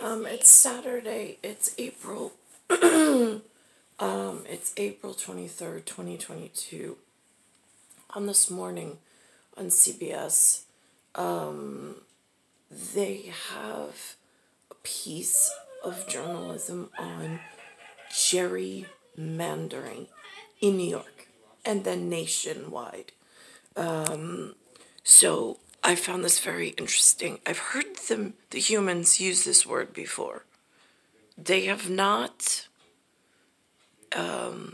It's Saturday. It's April. It's April 23rd, 2022. On this morning on CBS, they have a piece of journalism on gerrymandering in New York and then nationwide. So I found this very interesting. I've heard the humans use this word before. They have not,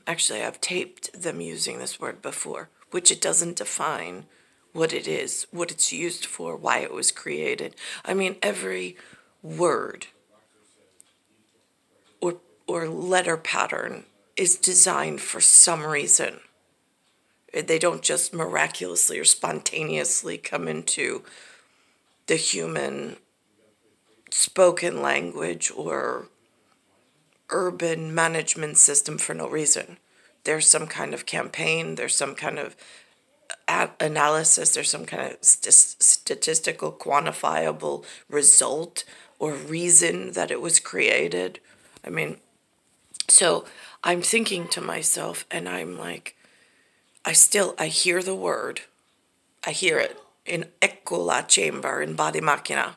actually I've taped them using this word before, which it doesn't define what it is, what it's used for, why it was created. I mean, every word or letter pattern is designed for some reason. They don't just miraculously or spontaneously come into the human spoken language or urban management system for no reason. There's some kind of campaign, there's some kind of analysis, there's some kind of statistical quantifiable result or reason that it was created. I mean, so I'm thinking to myself, and I'm like, I hear the word. I hear it in echo la chamber in body machina.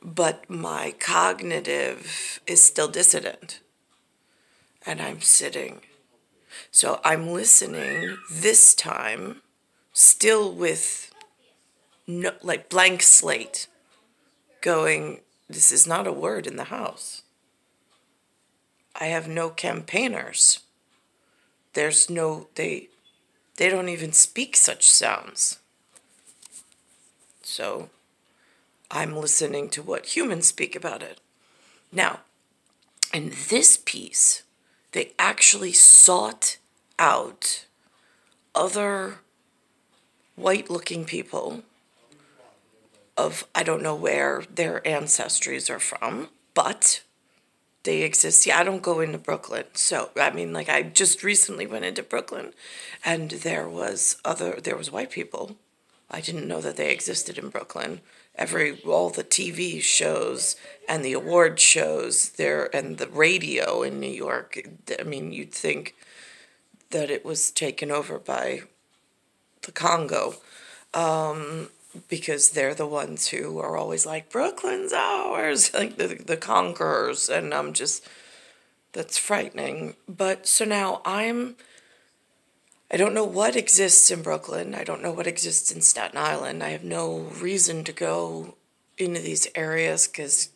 But my cognitive is still dissident. And I'm sitting. So I'm listening this time, still with no, like blank slate, going, this is not a word in the house. I have no campaigners. There's no, they don't even speak such sounds. So I'm listening to what humans speak about it. Now, in this piece, they actually sought out other white-looking people of, I don't know where their ancestries are from, but they exist. Yeah, I don't go into Brooklyn. So, I mean, like, I just recently went into Brooklyn, and there was white people. I didn't know that they existed in Brooklyn. All the TV shows and the award shows there and the radio in New York, I mean, you'd think that it was taken over by the Congo, because they're the ones who are always like, Brooklyn's ours, like the conquerors, and I'm just, that's frightening. But so now I don't know what exists in Brooklyn. I don't know what exists in Staten Island. I have no reason to go into these areas because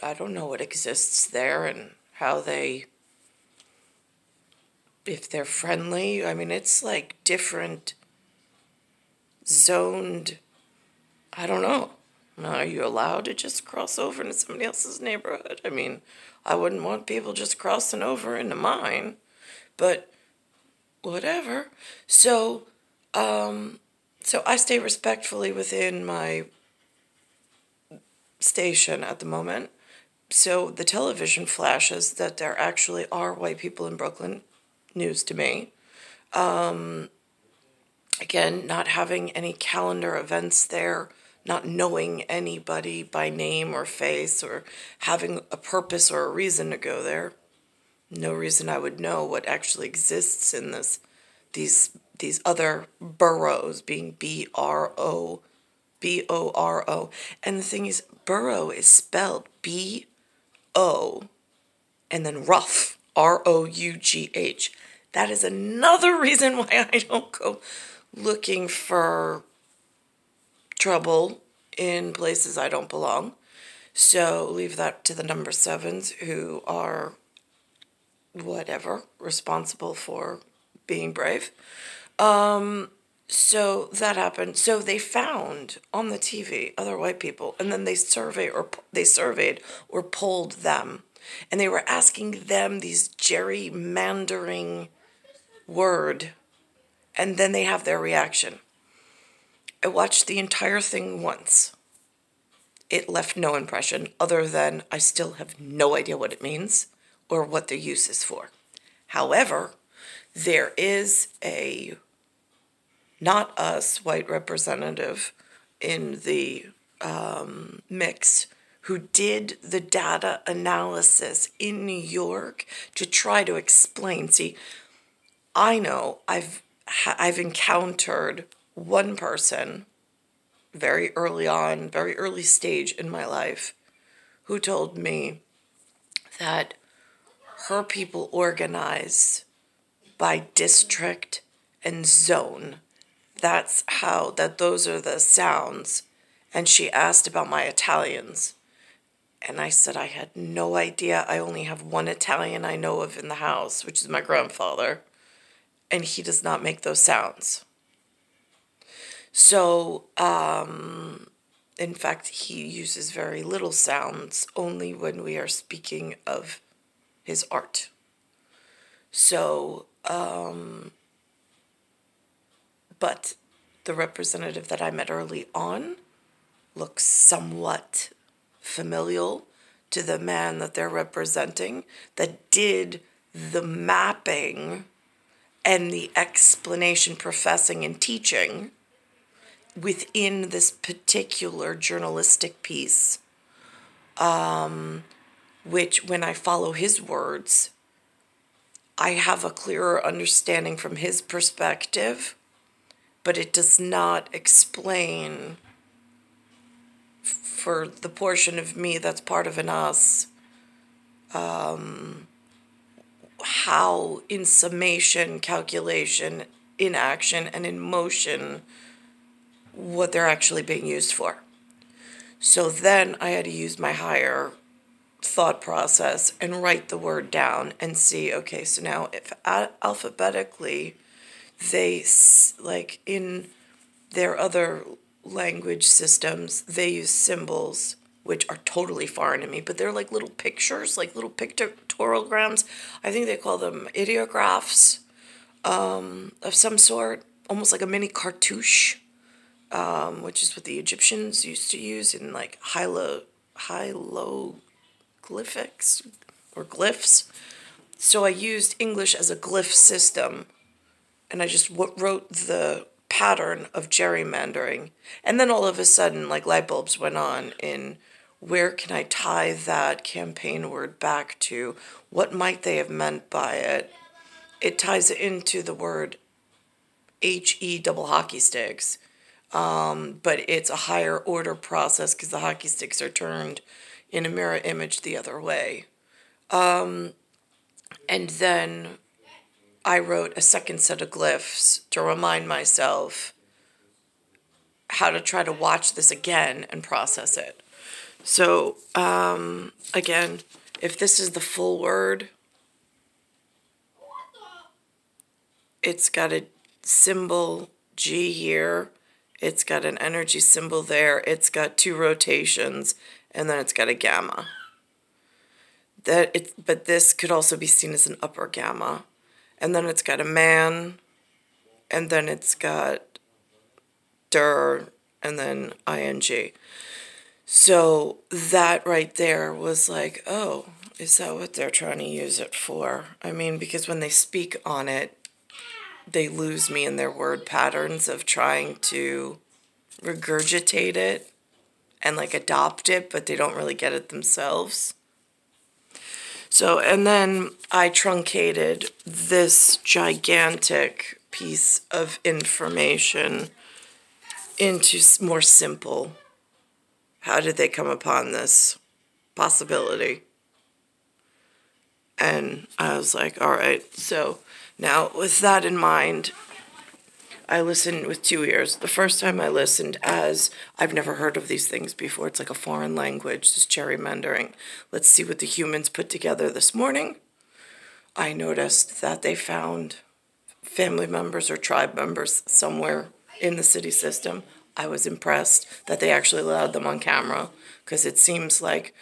I don't know what exists there and how if they're friendly. I mean, it's like different zoned, I don't know. Are you allowed to just cross over into somebody else's neighborhood? I mean, I wouldn't want people just crossing over into mine, but whatever. So I stay respectfully within my station at the moment. So the television flashes that there actually are white people in Brooklyn. News to me. Again, not having any calendar events there, not knowing anybody by name or face or having a purpose or a reason to go there. No reason I would know what actually exists in these other boroughs, being B-R-O, B-O-R-O. And the thing is, borough is spelled B-O and then rough, R-O-U-G-H. That is another reason why I don't go looking for trouble in places I don't belong. So leave that to the number sevens who are whatever, responsible for being brave. So that happened. So they found on the TV other white people, and then they surveyed or polled them, and they were asking them these gerrymandering word, and then they have their reaction. I watched the entire thing once. It left no impression other than I still have no idea what it means or what the use is for. However, there is a not us white representative in the mix who did the data analysis in New York to try to explain. See, I know I've encountered one person very early on, very early stage in my life, who told me that her people organize by district and zone. Those are the sounds. And she asked about my Italians. And I said I had no idea. I only have one Italian I know of in the house, which is my grandfather. And he does not make those sounds. So, in fact, he uses very little sounds, only when we are speaking of his art. So, but the representative that I met early on looks somewhat familial to the man that they're representing, that did the mapping and the explanation, professing, and teaching within this particular journalistic piece, which when I follow his words, I have a clearer understanding from his perspective, but it does not explain for the portion of me that's part of an us, how in summation, calculation, in action, and in motion, what they're actually being used for. So then I had to use my higher thought process and write the word down and see, okay, so now if alphabetically they, like in their other language systems, they use symbols, which are totally foreign to me, but they're like little pictures, like little pictograms. I think they call them ideographs of some sort, almost like a mini cartouche. Which is what the Egyptians used to use in like hieroglyphics or glyphs. So I used English as a glyph system, and I just wrote the pattern of gerrymandering. And then all of a sudden, like light bulbs went on in where can I tie that campaign word back to? What might they have meant by it? It ties into the word HE double hockey sticks. But it's a higher order process because the hockey sticks are turned in a mirror image the other way. And then I wrote a second set of glyphs to remind myself how to try to watch this again and process it. So, again, if this is the full word, it's got a symbol G here. It's got an energy symbol there. It's got 2 rotations, and then it's got a gamma. But this could also be seen as an upper gamma. And then it's got a man, and then it's got der, and then ing. So that right there was like, oh, is that what they're trying to use it for? I mean, because when they speak on it, they lose me in their word patterns of trying to regurgitate it and like adopt it, but they don't really get it themselves. So, and then I truncated this gigantic piece of information into more simple. How did they come upon this possibility? And I was like, all right, so now with that in mind, I listened with 2 ears. The first time I listened as, I've never heard of these things before. It's like a foreign language, this gerrymandering. Let's see what the humans put together this morning. I noticed that they found family members or tribe members somewhere in the city system. I was impressed that they actually allowed them on camera, because it seems like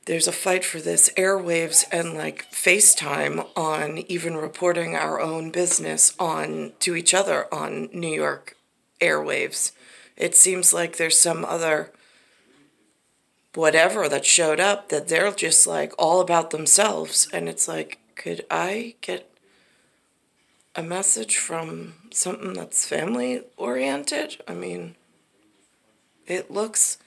there's a fight for this airwaves and like FaceTime on even reporting our own business on to each other on New York airwaves. It seems like there's some other whatever that showed up that they're just like all about themselves. And it's like, could I get a message from something that's family oriented? I mean, it looks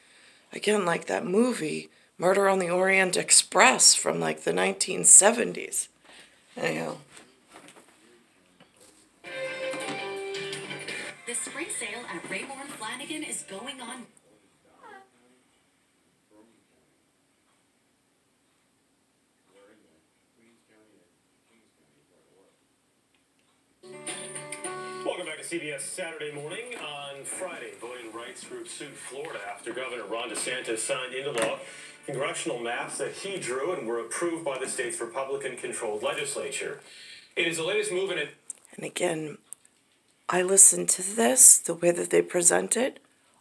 Again, like that movie, Murder on the Orient Express from like the 1970s. Anyhow. The spring sale at Raymour & Flanigan is going on. Welcome back to CBS Saturday Morning. On Friday, voting rights groups sued Florida after Governor Ron DeSantis signed into law congressional maps that he drew and were approved by the state's Republican-controlled legislature. It is the latest move in it. And again, I listened to this, the way that they present it.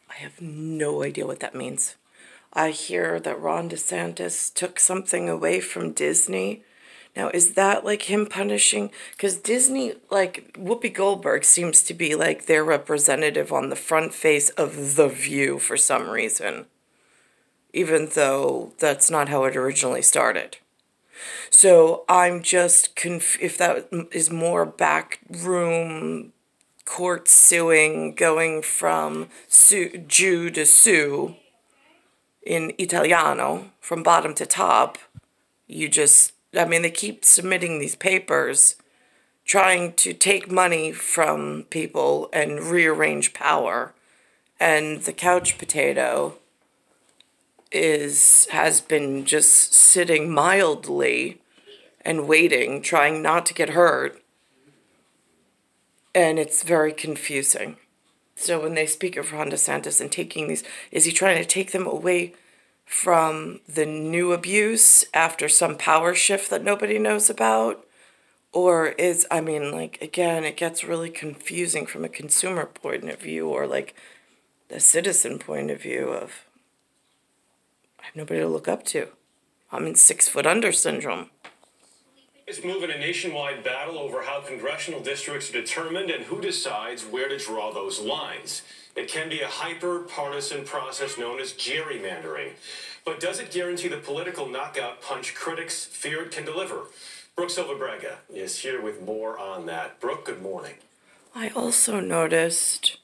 I have no idea what that means. I hear that Ron DeSantis took something away from Disney. Now, is that like him punishing? Because Disney, like Whoopi Goldberg seems to be like their representative on the front face of The View for some reason. Even though that's not how it originally started. So I'm just if that is more backroom court suing, going from Jew to sue in Italiano, from bottom to top, they keep submitting these papers, trying to take money from people and rearrange power. And the couch potato has been just sitting mildly and waiting, trying not to get hurt. And it's very confusing. So when they speak of Ron DeSantis and taking these, is he trying to take them away from the new abuse after some power shift that nobody knows about? Or again, it gets really confusing from a consumer point of view or like the citizen point of view of, I have nobody to look up to. I'm in 6 foot under syndrome. It's moving a nationwide battle over how congressional districts are determined and who decides where to draw those lines. It can be a hyper-partisan process known as gerrymandering. But does it guarantee the political knockout punch critics fear it can deliver? Brooke Silva-Braga is here with more on that. Brooke, good morning. I also noticed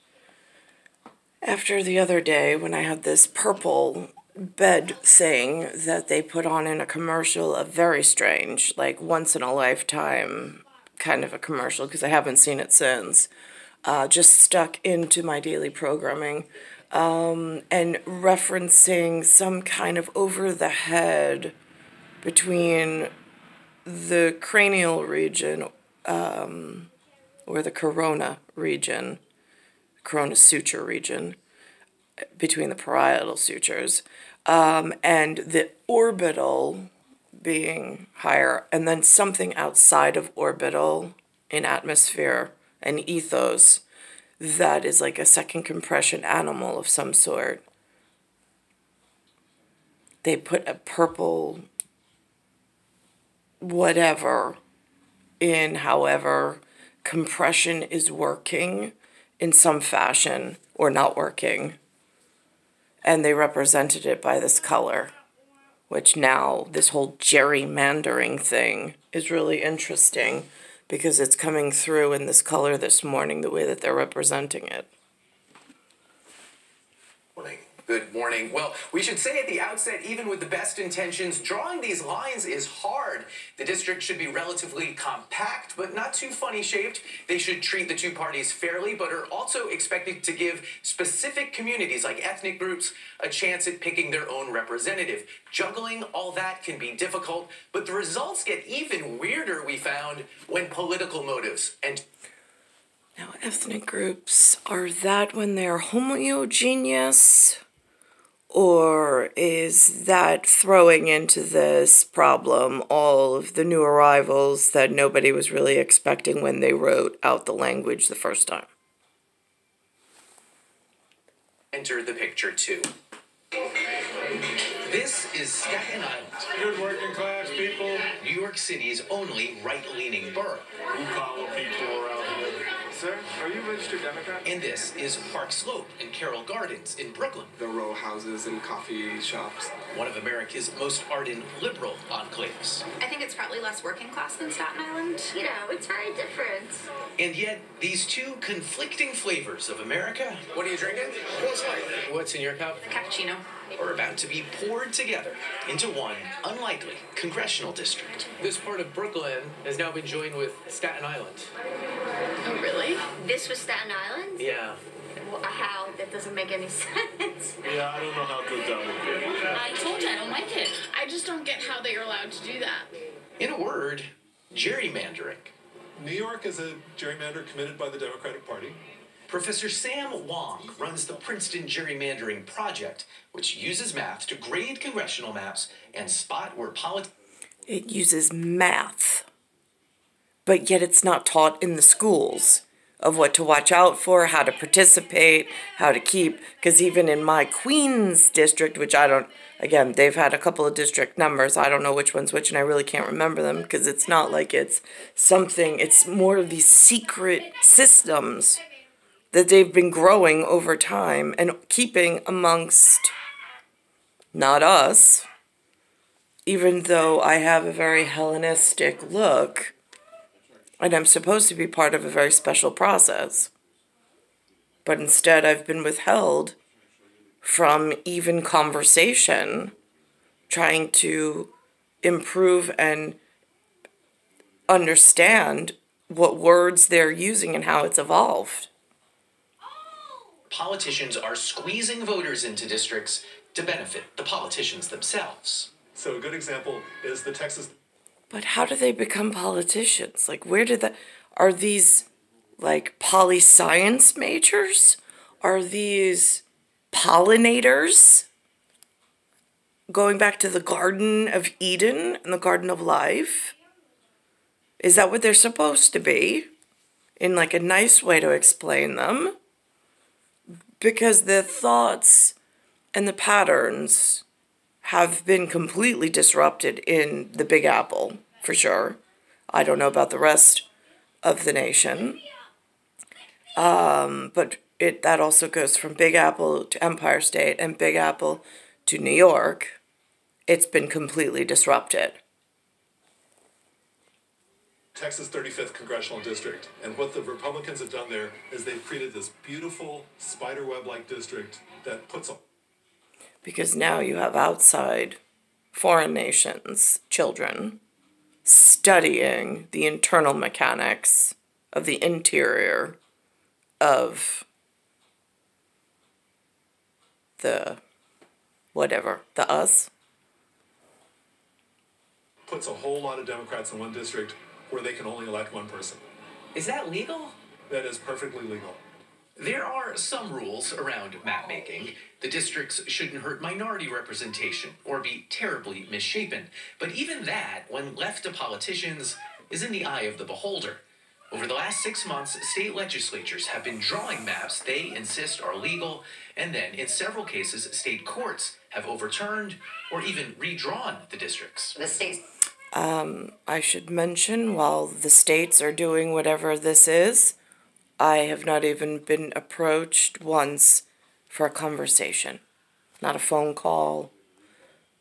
after the other day when I had this purple bed thing that they put on in a commercial, a very strange, like once in a lifetime kind of a commercial, because I haven't seen it since, just stuck into my daily programming, and referencing some kind of over the head between the cranial region, or the corona region, corona suture region, between the parietal sutures, and the orbital being higher, and then something outside of orbital in atmosphere and ethos that is like a second compression animal of some sort. They put a purple whatever in, however compression is working in some fashion or not working. And they represented it by this color, which now this whole gerrymandering thing is really interesting because it's coming through in this color this morning, the way that they're representing it. Good morning. Well, we should say at the outset, even with the best intentions, drawing these lines is hard. The district should be relatively compact, but not too funny-shaped. They should treat the two parties fairly, but are also expected to give specific communities, like ethnic groups, a chance at picking their own representative. Juggling all that can be difficult, but the results get even weirder, we found, when political motives and... Now, ethnic groups, are that when they're homogeneous? Or is that throwing into this problem all of the new arrivals that nobody was really expecting when they wrote out the language the first time? Enter the picture, too. This is Staten Island. Good working class people. New York City's only right-leaning borough. Blue-collar people around here. Sir, are you a registered Democrat? And this is Park Slope and Carroll Gardens in Brooklyn. The row houses and coffee shops. One of America's most ardent liberal enclaves. I think it's probably less working class than Staten Island. You know, it's very different. And yet, these two conflicting flavors of America. What are you drinking? What's in your cup? A cappuccino. are about to be poured together into one unlikely congressional district. This part of Brooklyn has now been joined with Staten Island. Oh, really? This was Staten Island? Yeah. Well, how? That doesn't make any sense. Yeah, I don't know how good that would be. I told you I don't like it. I just don't get how they are allowed to do that. In a word, gerrymandering. New York is a gerrymander committed by the Democratic Party. Professor Sam Wong runs the Princeton Gerrymandering Project, which uses math to grade congressional maps and spot where politics. It uses math, but yet it's not taught in the schools of what to watch out for, how to participate, how to keep, because even in my Queens district, which I don't, again, they've had a couple of district numbers, I don't know which one's which, and I really can't remember them, because it's not like it's something, it's more of these secret systems that they've been growing over time and keeping amongst, not us, even though I have a very Hellenistic look, and I'm supposed to be part of a very special process. But instead, I've been withheld from even conversation, trying to improve and understand what words they're using and how it's evolved. Politicians are squeezing voters into districts to benefit the politicians themselves. So a good example is the Texas. But how do they become politicians? Like, where did that... Are these, like, poli-science majors? Are these pollinators? Going back to the Garden of Eden and the Garden of Life? Is that what they're supposed to be? In, like, a nice way to explain them? Because the thoughts and the patterns have been completely disrupted in the Big Apple, for sure. I don't know about the rest of the nation. But that also goes from Big Apple to Empire State and Big Apple to New York. It's been completely disrupted. Texas 35th Congressional District. And what the Republicans have done there is they've created this beautiful spiderweb-like district that puts a... Because now you have outside foreign nations, children, studying the internal mechanics of the interior of the whatever, the us. Puts a whole lot of Democrats in one district where they can only elect one person. Is that legal? That is perfectly legal. There are some rules around map making. The districts shouldn't hurt minority representation or be terribly misshapen. But even that, when left to politicians, is in the eye of the beholder. Over the last 6 months, state legislatures have been drawing maps they insist are legal, and then, in several cases, state courts have overturned or even redrawn the districts. The states. I should mention, while the states are doing whatever this is, I have not even been approached once for a conversation. Not a phone call,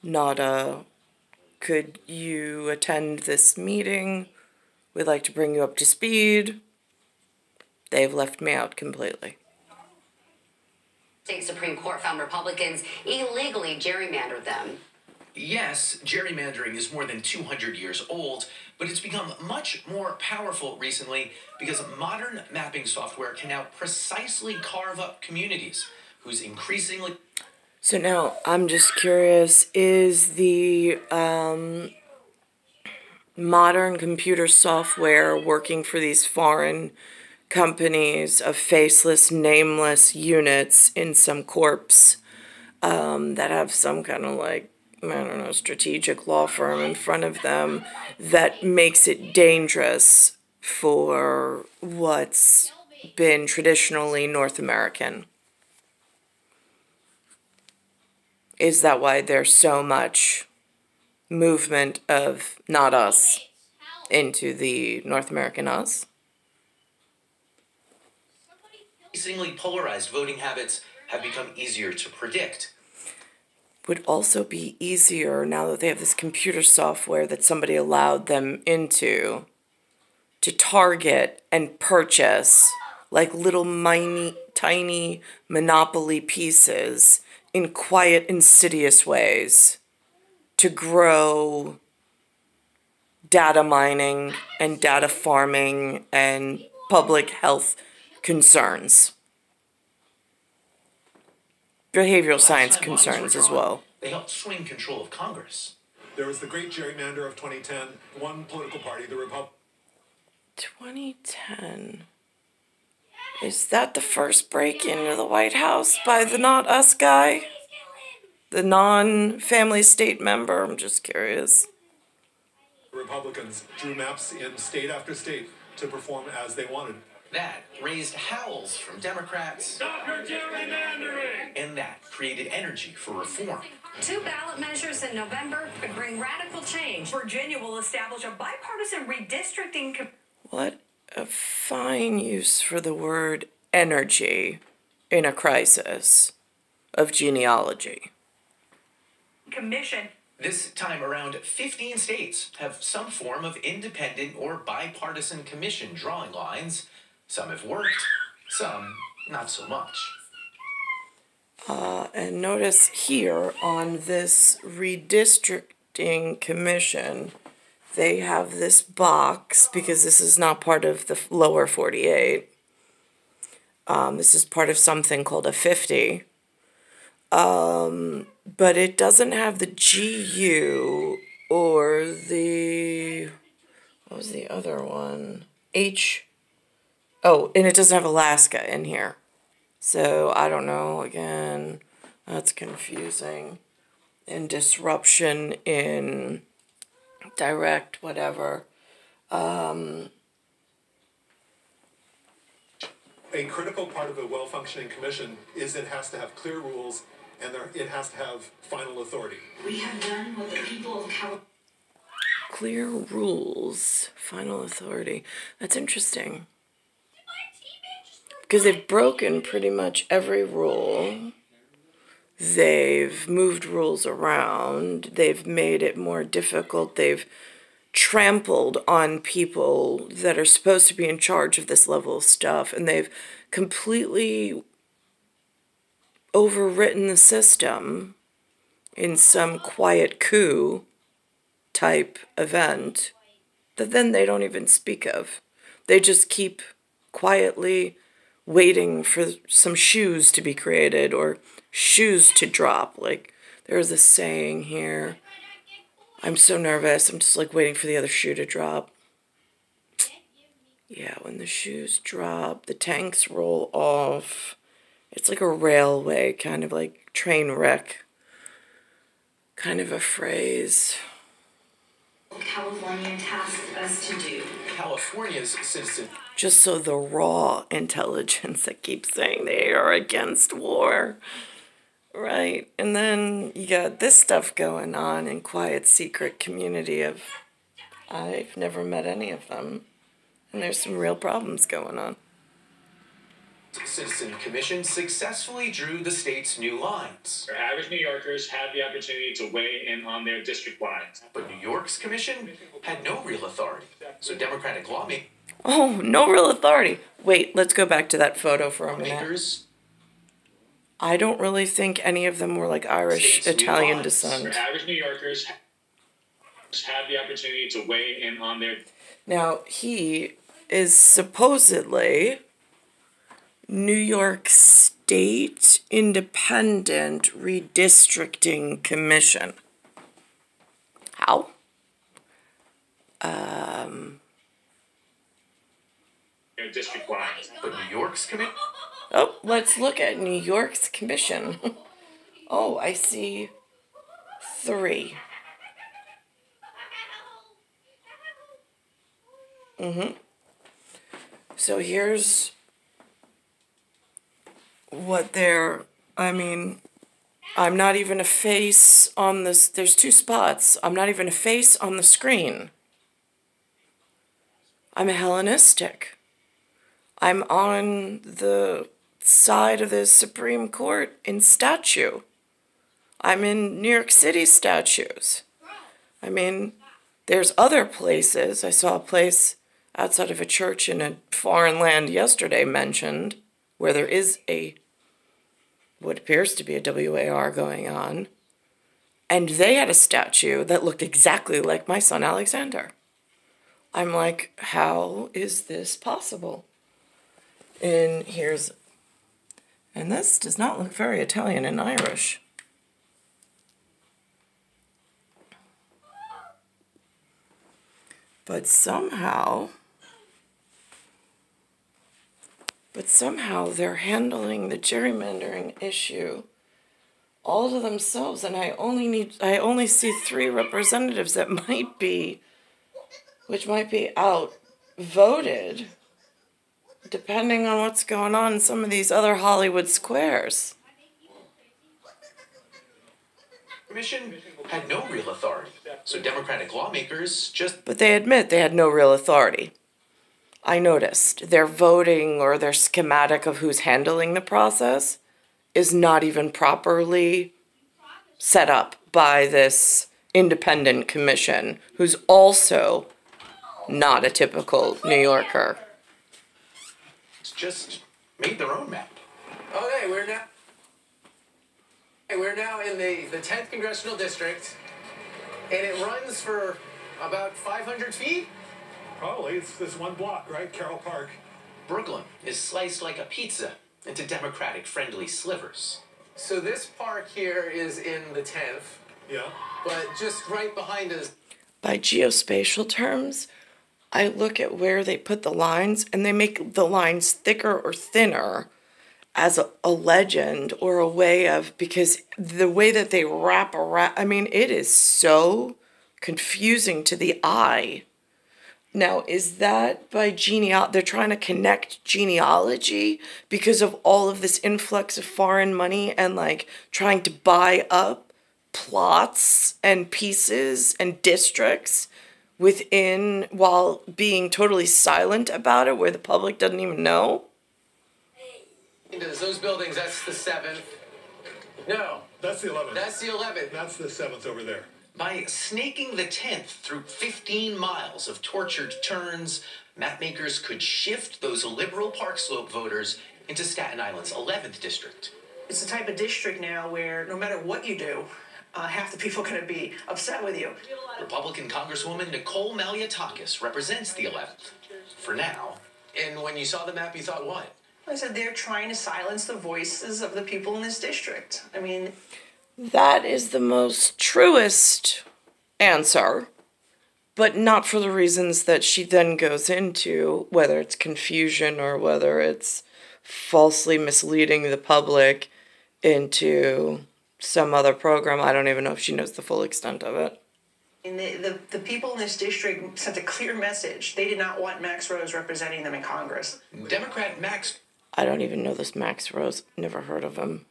not a, could you attend this meeting? We'd like to bring you up to speed. They've left me out completely. State Supreme Court found Republicans illegally gerrymandered them. Yes, gerrymandering is more than 200 years old, but it's become much more powerful recently because modern mapping software can now precisely carve up communities whose increasingly... So now, I'm just curious, is the modern computer software working for these foreign companies of faceless, nameless units in some corps that have some kind of, like, I don't know, strategic law firm in front of them that makes it dangerous for what's been traditionally North American? Is that why there's so much movement of not us into the North American us? Increasingly polarized voting habits have become easier to predict. Would also be easier now that they have this computer software that somebody allowed them into to target and purchase like little tiny monopoly pieces in quiet, insidious ways to grow data mining and data farming and public health concerns. Behavioral science concerns as well. They helped swing control of Congress. There was the great gerrymander of 2010. One political party, the Republican. 2010. Is that the first break into the White House by the Not Us guy? The non-family state member? I'm just curious. Republicans drew maps in state after state to perform as they wanted. That raised howls from Democrats. Stop your gerrymandering! And that created energy for reform. 2 ballot measures in November could bring radical change. Virginia will establish a bipartisan redistricting What a fine use for the word energy in a crisis of genealogy. commission. This time around, 15 states have some form of independent or bipartisan commission drawing lines. Some have worked, some not so much. And notice here on this redistricting commission, they have this box, because this is not part of the lower 48. This is part of something called a 50. But it doesn't have the GU or the, what was the other one? Oh, and it doesn't have Alaska in here. So, I don't know, again, that's confusing. And disruption in direct, whatever. A critical part of a well-functioning commission is it has to have clear rules and it has to have final authority. We have done what the people of California. Clear rules, final authority. That's interesting. Because they've broken pretty much every rule. They've moved rules around. They've made it more difficult. They've trampled on people that are supposed to be in charge of this level of stuff. And they've completely overwritten the system in some quiet coup type event that then they don't even speak of. They just keep quietly waiting for some shoes to be created or shoes to drop. Like, there's a saying here, I'm so nervous, I'm just like waiting for the other shoe to drop. Yeah, when the shoes drop, the tanks roll off. It's like a railway, kind of like train wreck kind of a phrase. California tasked us to do. California's citizen. Just so the raw intelligence that keeps saying they are against war. Right, and then you got this stuff going on in quiet, secret community of, I've never met any of them, and there's some real problems going on. Citizen Commission successfully drew the state's new lines. Average New Yorkers had the opportunity to weigh in on their district lines. But New York's commission had no real authority. So Democratic lawmakers. Oh, no real authority. Wait, let's go back to that photo for a minute. I don't really think any of them were like Irish, Italian descent. Average New Yorkers had the opportunity to weigh in on their... Now, he is supposedly New York State Independent Redistricting Commission. How? Their district lines. But New York's commission. Oh, let's look at New York's commission. Oh, I see 3. So here's what they're, I'm not even a face on this, there's 2 spots. I'm not even a face on the screen. I'm a Hellenistic. I'm on the side of the Supreme Court in statue. I'm in New York City statues. There's other places. I saw a place outside of a church in a foreign land yesterday mentioned where there is a what appears to be a WAR going on, and they had a statue that looked exactly like my son Alexander. I'm like, how is this possible? And this does not look very Italian and Irish. But somehow they're handling the gerrymandering issue all to themselves, and I only see 3 representatives that might be outvoted, depending on what's going on in some of these other Hollywood squares. Commission had no real authority, so Democratic lawmakers just... But they admit they had no real authority. I noticed their voting or their schematic of who's handling the process is not even properly set up by this independent commission, who's also not a typical New Yorker. just made their own map. Okay, we're now in the 10th Congressional District, and it runs for about 500 feet. Probably. It's this one block, right? Carroll Park. Brooklyn is sliced like a pizza into Democratic-friendly slivers. So this park here is in the 10th. Yeah. But just right behind us. By geospatial terms, I look at where they put the lines, and they make the lines thicker or thinner as a legend or a way of, because the way that they wrap around, I mean, it is so confusing to the eye. Now, is that by genealogy? They're trying to connect genealogy because of all of this influx of foreign money and like trying to buy up plots and pieces and districts within, while being totally silent about it, where the public doesn't even know? Those buildings, that's the 7th. No. That's the 11th. That's the 11th. That's the 7th over there. By snaking the 10th through 15 miles of tortured turns, mapmakers could shift those liberal Park Slope voters into Staten Island's 11th district. It's the type of district now where no matter what you do, half the people are going to be upset with you. Republican Congresswoman Nicole represents the 11th. For now. And when you saw the map, you thought what? I said they're trying to silence the voices of the people in this district. I mean... That is the most truest answer, but not for the reasons that she then goes into, whether it's confusion or whether it's falsely misleading the public into some other program. I don't even know if she knows the full extent of it. And the people in this district sent a clear message. They did not want Max Rose representing them in Congress. Democrat Max... I don't even know this Max Rose. Never heard of him.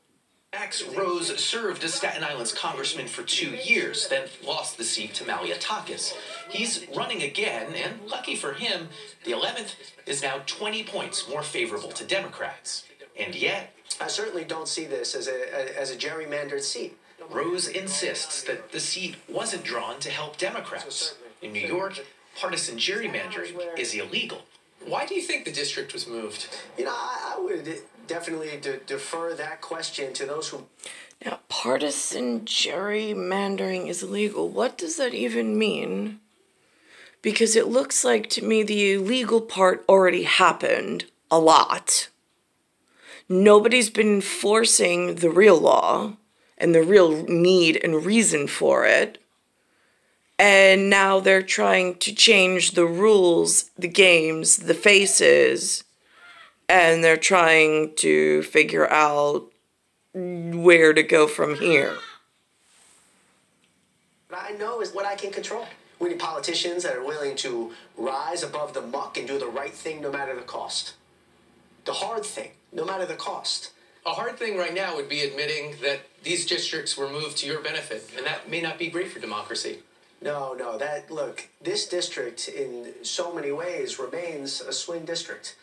Max Rose served as Staten Island's congressman for 2 years, then lost the seat to Malliotakis. He's running again, and lucky for him, the 11th is now 20 points more favorable to Democrats. And yet... I certainly don't see this as a gerrymandered seat. Rose insists that the seat wasn't drawn to help Democrats. In New York, partisan gerrymandering is illegal. Why do you think the district was moved? You know, I would definitely defer that question to those who... Now, partisan gerrymandering is illegal. What does that even mean? Because it looks like to me the illegal part already happened a lot. Nobody's been enforcing the real law and the real need and reason for it. And now they're trying to change the rules, the games, the faces, and they're trying to figure out where to go from here. What I know is what I can control. We need politicians that are willing to rise above the muck and do the right thing no matter the cost. The hard thing, no matter the cost. A hard thing right now would be admitting that these districts were moved to your benefit, and that may not be great for democracy. No, look, this district in so many ways remains a swing district.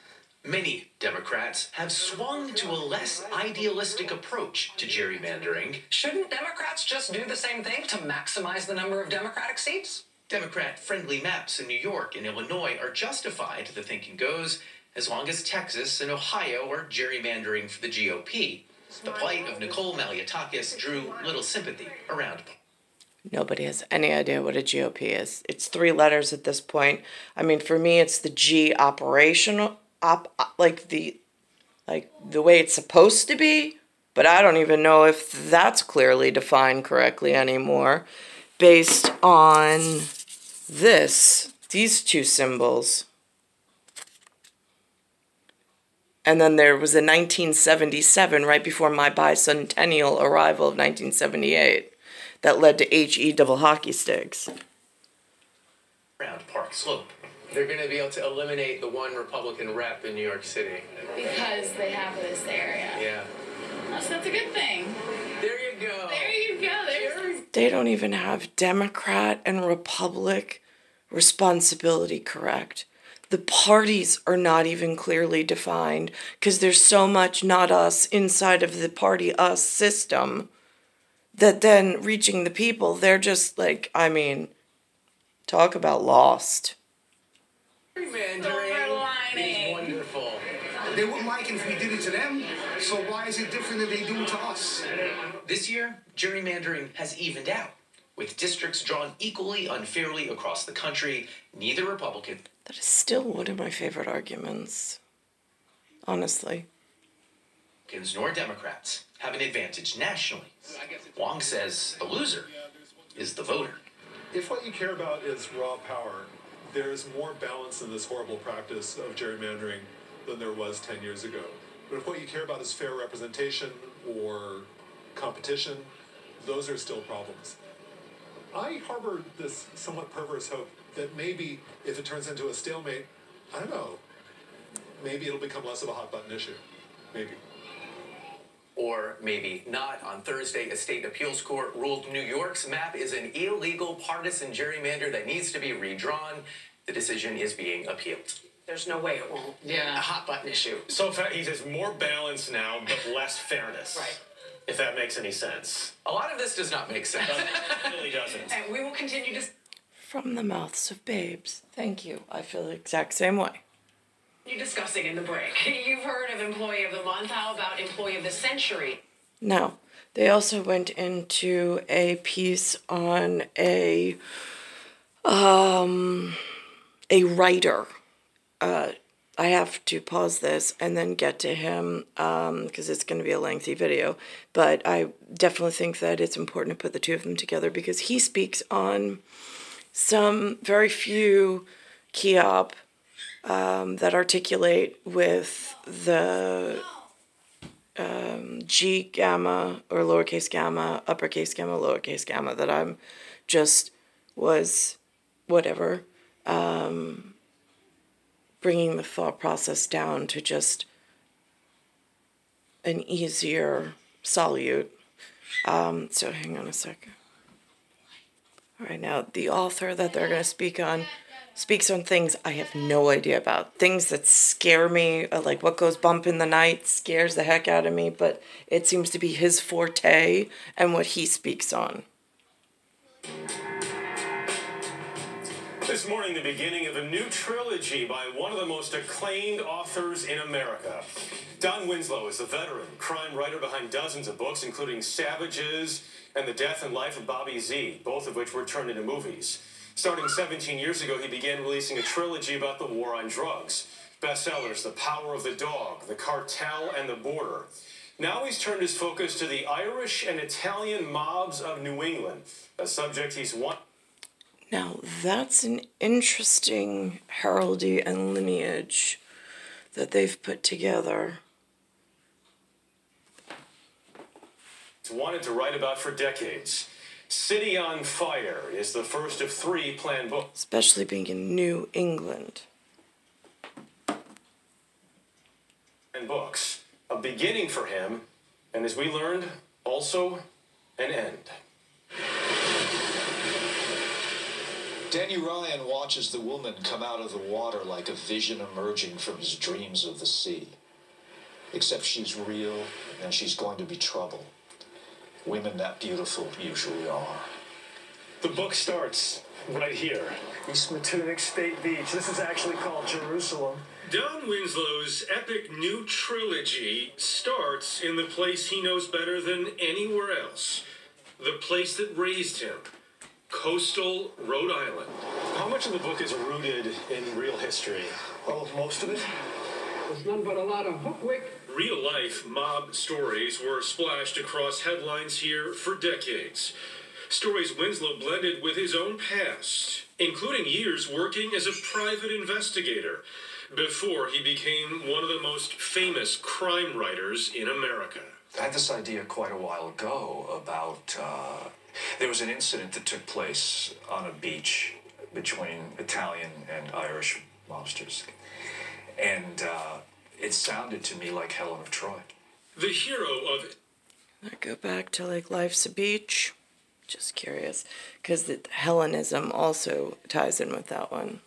Many Democrats have swung to a less idealistic approach to gerrymandering. Shouldn't Democrats just do the same thing to maximize the number of Democratic seats? Democrat-friendly maps in New York and Illinois are justified, the thinking goes, as long as Texas and Ohio are gerrymandering for the GOP. The plight of Nicole drew little sympathy around. Nobody has any idea what a GOP is. It's 3 letters at this point. I mean, for me, it's the G operational, like the way it's supposed to be. But I don't even know if that's clearly defined correctly anymore, based on these 2 symbols. And then there was a 1977, right before my bicentennial arrival of 1978, that led to HE double hockey sticks. Around Park Slope. They're going to be able to eliminate the one Republican rep in New York City. Because they have this area. Yeah. Oh, so that's a good thing. There you go. There you go. They don't even have Democrat and Republic responsibility correct. The parties are not even clearly defined because there's so much not us inside of the party us system that then reaching the people, they're just like, I mean, talk about lost. Gerrymandering is wonderful. They wouldn't like it if we did it to them, so why is it different than they do it to us? This year, gerrymandering has evened out, with districts drawn equally unfairly across the country. Neither Republican... That is still one of my favorite arguments, honestly. ...nor Democrats have an advantage nationally. Wong says the loser is the voter. If what you care about is raw power, there's more balance in this horrible practice of gerrymandering than there was 10 years ago. But if what you care about is fair representation or competition, those are still problems. I harbor this somewhat perverse hope that maybe if it turns into a stalemate, I don't know, maybe it'll become less of a hot button issue. Maybe. Or maybe not. On Thursday, a state appeals court ruled New York's map is an illegal partisan gerrymander that needs to be redrawn. The decision is being appealed. There's no way it won't be a hot button issue. So he says more balance now, but less fairness. Right. If that makes any sense. A lot of this does not make sense. It really doesn't. And we will continue to... From the mouths of babes. Thank you. I feel the exact same way. You're discussing in the break. You've heard of Employee of the Month. How about Employee of the Century? No. They also went into a piece on a writer. I have to pause this and then get to him because it's going to be a lengthy video. But I definitely think that it's important to put the 2 of them together because he speaks on some very few key op that articulate with the G gamma or lowercase gamma, uppercase gamma, lowercase gamma that I'm just was whatever. Bringing the thought process down to just an easier solute. So hang on a second. All right, now the author that they're going to speak on speaks on things I have no idea about. Things that scare me, like what goes bump in the night scares the heck out of me, but it seems to be his forte and what he speaks on. This morning, the beginning of a new trilogy by one of the most acclaimed authors in America. Don Winslow is the veteran crime writer behind dozens of books, including Savages and The Death and Life of Bobby Z, both of which were turned into movies. Starting 17 years ago, he began releasing a trilogy about the war on drugs. Bestsellers, The Power of the Dog, The Cartel, and The Border. Now he's turned his focus to the Irish and Italian mobs of New England, a subject he's won. Now, that's an interesting heraldry and lineage that they've put together. He's wanted to write about for decades. City on Fire is the first of 3 planned books. Especially being in New England. And books. A beginning for him, and as we learned, also an end. Danny Ryan watches the woman come out of the water like a vision emerging from his dreams of the sea. Except she's real, and she's going to be trouble. Women that beautiful usually are. The book starts right here. East Matunic State Beach. This is actually called Jerusalem. Don Winslow's epic new trilogy starts in the place he knows better than anywhere else. The place that raised him. Coastal Rhode Island. How much of the book is rooted in real history? Oh, most of it. There's none but a lot of hookwick. Real-life mob stories were splashed across headlines here for decades. Stories Winslow blended with his own past, including years working as a private investigator before he became one of the most famous crime writers in America. I had this idea quite a while ago about, there was an incident that took place on a beach between Italian and Irish mobsters. And it sounded to me like Helen of Troy. The hero of... I go back to like Life's a Beach. Just curious, because the Hellenism also ties in with that one.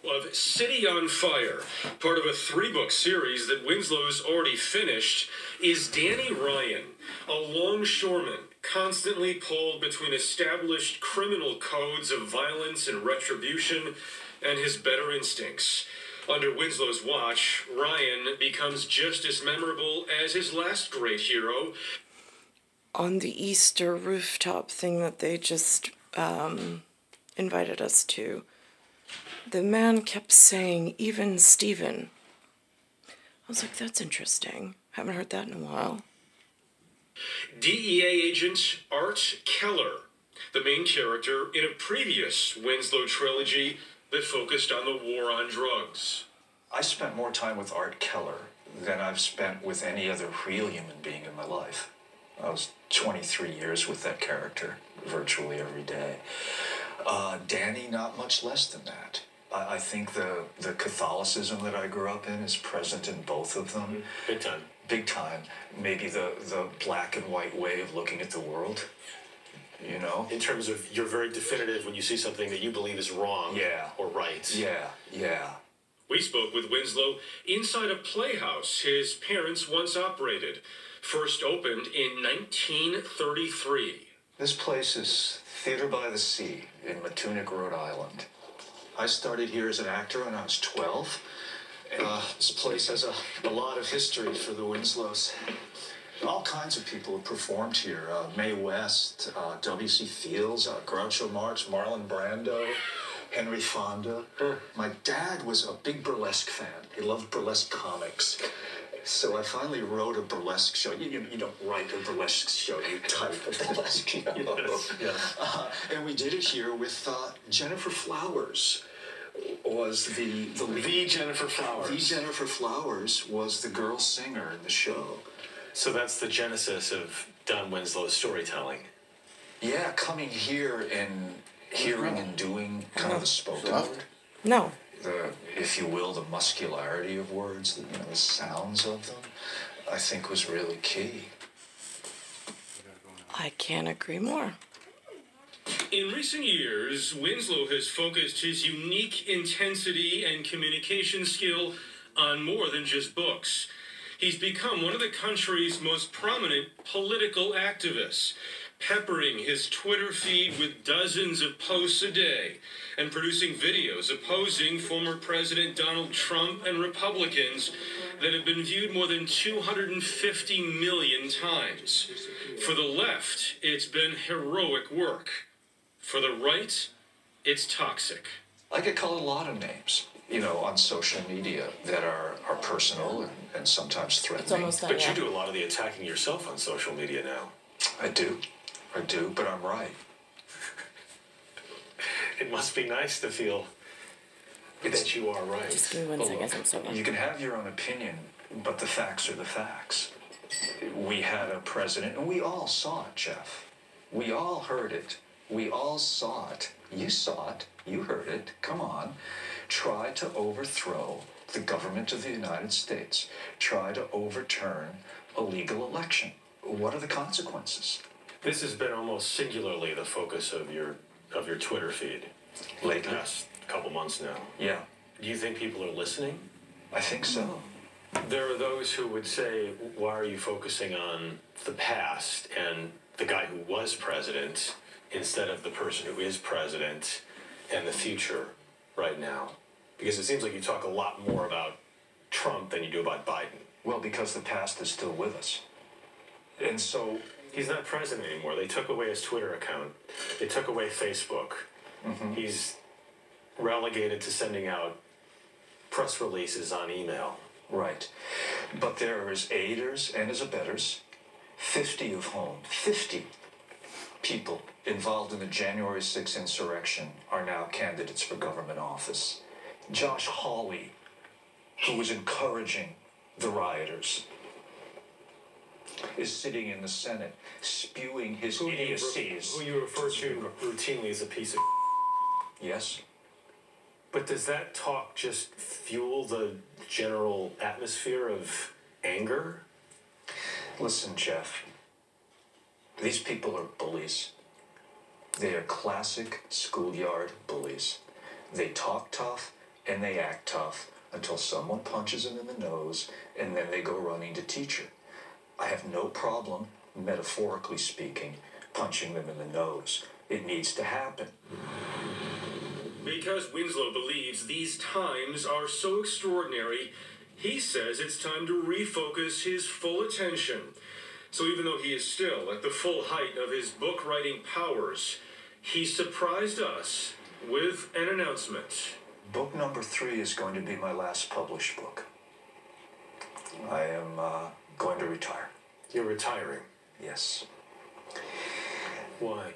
Of City on Fire, part of a 3-book series that Winslow's already finished, is Danny Ryan, a longshoreman constantly pulled between established criminal codes of violence and retribution and his better instincts. Under Winslow's watch, Ryan becomes just as memorable as his last great hero. On the Easter rooftop thing that they just invited us to, the man kept saying, "Even Steven." I was like, that's interesting. Haven't heard that in a while. DEA agent Art Keller, the main character in a previous Winslow trilogy that focused on the war on drugs. I spent more time with Art Keller than I've spent with any other real human being in my life. I was 23 years with that character, virtually every day. Danny, not much less than that. I think the Catholicism that I grew up in is present in both of them. Big time. Big time. Maybe the black and white way of looking at the world, you know? In terms of you're very definitive when you see something that you believe is wrong. Yeah. Or right. Yeah, yeah. We spoke with Winslow inside a playhouse his parents once operated. First opened in 1933. This place is Theater by the Sea in Matunic, Rhode Island. I started here as an actor when I was 12. This place has a lot of history for the Winslows. All kinds of people have performed here. Mae West, W.C. Fields, Groucho Marx, Marlon Brando, Henry Fonda. My dad was a big burlesque fan. He loved burlesque comics. So I finally wrote a burlesque show. You don't write a burlesque show, you type a burlesque show. Yes. And we did it here with Jennifer Flowers. Was the Jennifer Flowers. The Jennifer Flowers was the girl singer in the show. So that's the genesis of Don Winslow's storytelling. Yeah, coming here and hearing and doing kind of the spoken word. No. If you will, the muscularity of words, the sounds of them, I think was really key. I can't agree more. In recent years, Winslow has focused his unique intensity and communication skill on more than just books. He's become one of the country's most prominent political activists, peppering his Twitter feed with dozens of posts a day and producing videos opposing former President Donald Trump and Republicans that have been viewed more than 250 million times. For the left, it's been heroic work. For the right, it's toxic. I get called a lot of names, on social media that are personal and sometimes threatening. But you do a lot of the attacking yourself on social media now. I do, but I'm right. It must be nice to feel that you are right. Just give me 1 second, I'm so You can have your own opinion, but the facts are the facts. We had a president, and we all saw it, Jeff. We all heard it. We all saw it. You saw it. You heard it. Come on. Try to overthrow the government of the United States. Try to overturn a legal election. What are the consequences? This has been almost singularly the focus of your Twitter feed. Lately? Last couple months now. Yeah. Do you think people are listening? I think so. There are those who would say, why are you focusing on the past and the guy who was president instead of the person who is president? and the future right now? Because it seems like you talk a lot more about Trump than you do about Biden. Well, because the past is still with us. And so... He's not president anymore. They took away his Twitter account. They took away Facebook. He's relegated to sending out press releases on email. Right. But there is aiders and his abettors, 50 of whom, 50 people involved in the January 6th insurrection are now candidates for government office. Josh Hawley, who was encouraging the rioters, is sitting in the Senate spewing his idiocies. Who you refer to routinely as a piece of... Yes. But does that talk just fuel the general atmosphere of anger? Listen, Jeff, these people are bullies. They are classic schoolyard bullies. They talk tough and they act tough until someone punches them in the nose, and then they go running to teacher. I have no problem, metaphorically speaking, punching them in the nose. It needs to happen. Because Winslow believes these times are so extraordinary, he says it's time to refocus his full attention. So even though he is still at the full height of his book-writing powers, he surprised us with an announcement. Book number 3 is going to be my last published book. I am going to retire. You're retiring? Yes. Why?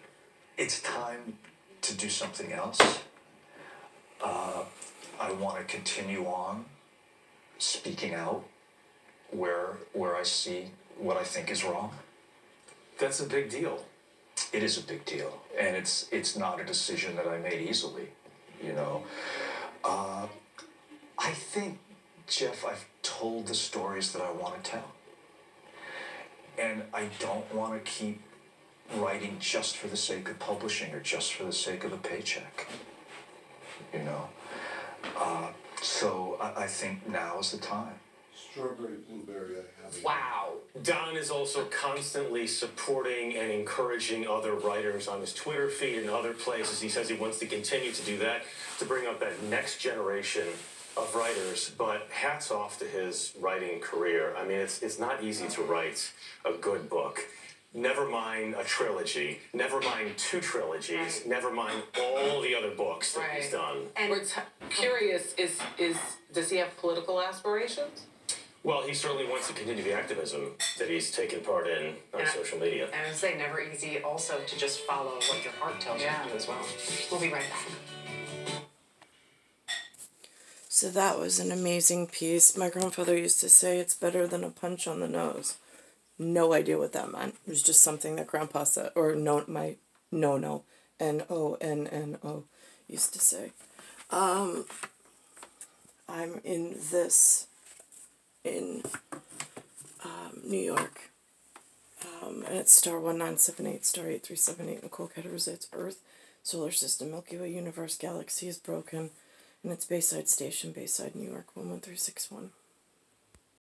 It's time to do something else. I want to continue on speaking out where I see what I think is wrong. That's a big deal. It is a big deal, and it's not a decision that I made easily, you know. I think, Jeff, I've told the stories that I want to tell. And I don't want to keep writing just for the sake of publishing or just for the sake of a paycheck, you know. So I think now is the time. Strawberry, blueberry, I have. Wow. Don is also constantly supporting and encouraging other writers on his Twitter feed and other places. He says he wants to continue to do that, to bring up that next generation of writers. But hats off to his writing career. I mean, it's not easy to write a good book. Never mind a trilogy, never mind 2 trilogies, never mind all the other books that he's done. And we're curious, does he have political aspirations? Well, he certainly wants to continue the activism that he's taken part in on social media. And I would say never easy also to just follow what your heart tells you to do as well. We'll be right back. So that was an amazing piece. My grandfather used to say it's better than a punch on the nose. No idea what that meant. It was just something that Grandpa said, or my no, N-O-N-N-O used to say. I'm in New York. And it's star 1978, star 8378, Nicole, Cattaruzza. It's Earth, Solar System, Milky Way, Universe, Galaxy is broken. And it's Bayside Station, Bayside, New York, 11361.